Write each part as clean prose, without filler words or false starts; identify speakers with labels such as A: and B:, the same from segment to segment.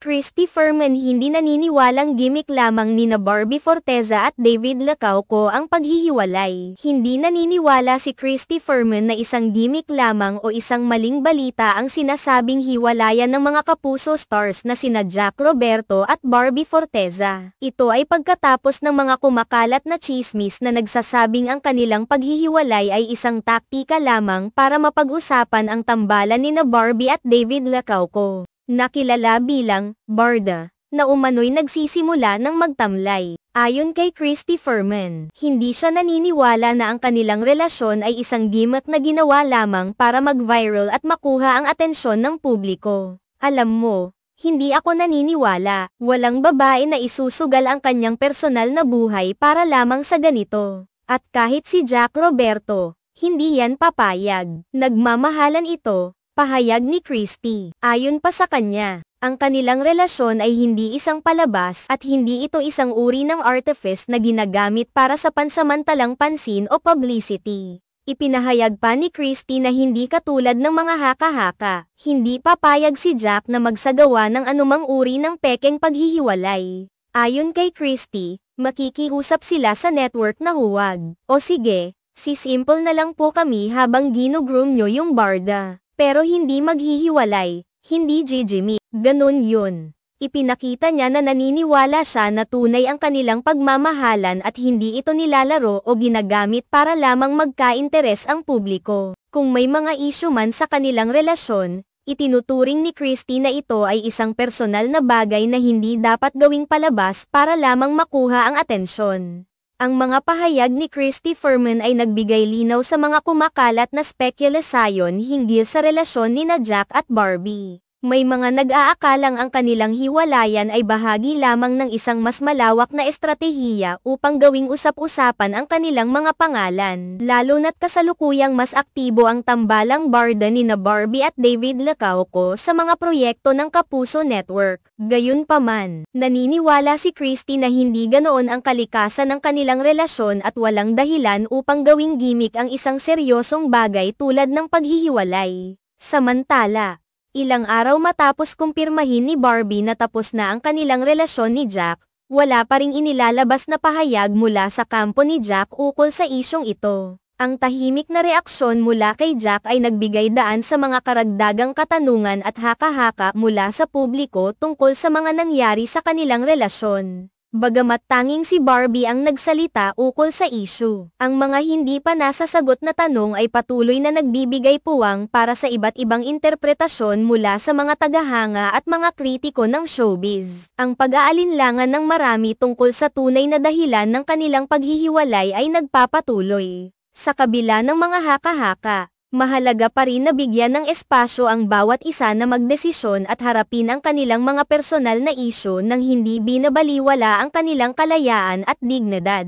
A: Christy Fermin hindi naniniwalang gimmick lamang nina Barbie Forteza at David Lacauco ang paghihiwalay. Hindi naniniwala si Christy Fermin na isang gimmick lamang o isang maling balita ang sinasabing hiwalayan ng mga kapuso stars na sina Jack Roberto at Barbie Forteza. Ito ay pagkatapos ng mga kumakalat na chismis na nagsasabing ang kanilang paghihiwalay ay isang taktika lamang para mapag-usapan ang tambalan nina Barbie at David Lacauco, na kilala bilang Barda, na umano'y nagsisimula ng magtamlay. Ayon kay Christy Fermin, hindi siya naniniwala na ang kanilang relasyon ay isang gimmick na ginawa lamang para mag-viral at makuha ang atensyon ng publiko. Alam mo, hindi ako naniniwala. Walang babae na isusugal ang kanyang personal na buhay para lamang sa ganito. At kahit si Jack Roberto, hindi yan papayag. Nagmamahalan ito, pahayag ni Christy. Ayon pa sa kanya, ang kanilang relasyon ay hindi isang palabas at hindi ito isang uri ng artifice na ginagamit para sa pansamantalang pansin o publicity. Ipinahayag pa ni Christy na hindi katulad ng mga haka-haka, hindi papayag si Jack na magsagawa ng anumang uri ng pekeng paghihiwalay. Ayon kay Christy, makikiusap sila sa network na huwag. O sige, si-simple na lang po kami habang gino-groom nyo yung Barda. Pero hindi maghihiwalay, hindi jijimik. Ganun yun. Ipinakita niya na naniniwala siya na tunay ang kanilang pagmamahalan at hindi ito nilalaro o ginagamit para lamang magka-interes ang publiko. Kung may mga issue man sa kanilang relasyon, itinuturing ni Christy na ito ay isang personal na bagay na hindi dapat gawing palabas para lamang makuha ang atensyon. Ang mga pahayag ni Christy Fermin ay nagbigay linaw sa mga kumakalat na spekulasyon hinggil sa relasyon nina Jack at Barbie. May mga nag-aakalang ang kanilang hiwalayan ay bahagi lamang ng isang mas malawak na estratehiya upang gawing usap-usapan ang kanilang mga pangalan. Lalo na't kasalukuyang mas aktibo ang tambalang Barda nina Barbie at David Lacauco sa mga proyekto ng Kapuso Network. Gayunpaman, naniniwala si Christy na hindi ganoon ang kalikasan ng kanilang relasyon at walang dahilan upang gawing gimmick ang isang seryosong bagay tulad ng paghihiwalay. Samantala, ilang araw matapos kumpirmahin ni Barbie na tapos na ang kanilang relasyon ni Jack, wala pa ring inilalabas na pahayag mula sa kampo ni Jack ukol sa isyong ito. Ang tahimik na reaksyon mula kay Jack ay nagbigay daan sa mga karagdagang katanungan at haka-haka mula sa publiko tungkol sa mga nangyari sa kanilang relasyon. Bagamat tanging si Barbie ang nagsalita ukol sa issue, ang mga hindi pa nasasagot na tanong ay patuloy na nagbibigay puwang para sa iba't ibang interpretasyon mula sa mga tagahanga at mga kritiko ng showbiz. Ang pag-aalinlangan ng marami tungkol sa tunay na dahilan ng kanilang paghihiwalay ay nagpapatuloy. Sa kabila ng mga haka-haka, mahalaga pa rin na bigyan ng espasyo ang bawat isa na magdesisyon at harapin ang kanilang mga personal na isyu nang hindi binabaliwala ang kanilang kalayaan at dignidad.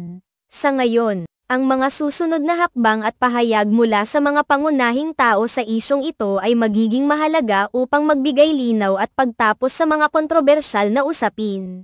A: Sa ngayon, ang mga susunod na hakbang at pahayag mula sa mga pangunahing tao sa isyong ito ay magiging mahalaga upang magbigay linaw at pagtapos sa mga kontrobersyal na usapin.